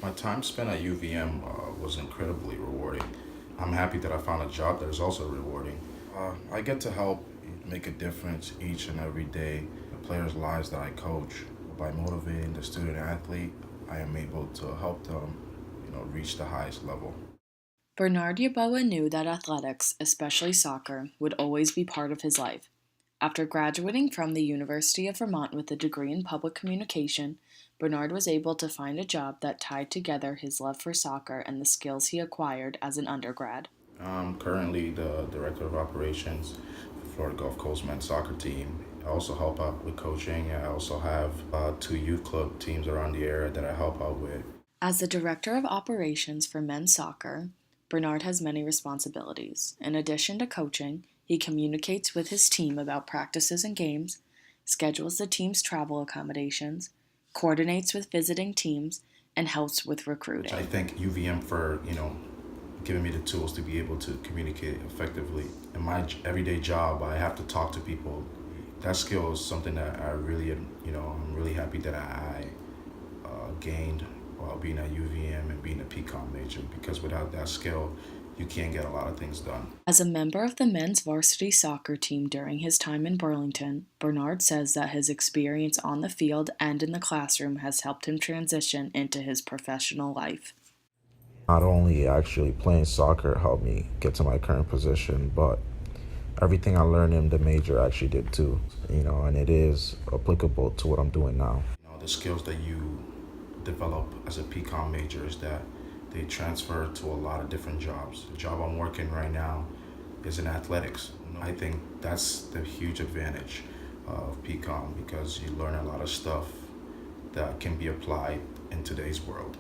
My time spent at UVM was incredibly rewarding. I'm happy that I found a job that is also rewarding. I get to help make a difference each and every day the players' lives that I coach. By motivating the student athlete, I am able to help them, reach the highest level. Bernard Yeboah knew that athletics, especially soccer, would always be part of his life. After graduating from the University of Vermont with a degree in public communication, Bernard was able to find a job that tied together his love for soccer and the skills he acquired as an undergrad. I'm currently the director of operations for Florida Gulf Coast men's soccer team. I also help out with coaching. I also have two youth club teams around the area that I help out with. As the director of operations for men's soccer, Bernard has many responsibilities. In addition to coaching, he communicates with his team about practices and games, schedules the team's travel accommodations, coordinates with visiting teams, and helps with Which I recruiting. thank UVM for, giving me the tools to be able to communicate effectively. In my everyday job, I have to talk to people. That skill is something that I really, I'm really happy that I gained while being at UVM and being a PCOM major because without that skill, you can't get a lot of things done. As a member of the men's varsity soccer team during his time in Burlington, Bernard says that his experience on the field and in the classroom has helped him transition into his professional life. Not only actually playing soccer helped me get to my current position, but everything I learned in the major actually did too, and it is applicable to what I'm doing now. The skills that you develop as a PCOM major is that they transfer to a lot of different jobs. The job I'm working right now is in athletics. I think that's the huge advantage of PCOM because you learn a lot of stuff that can be applied in today's world.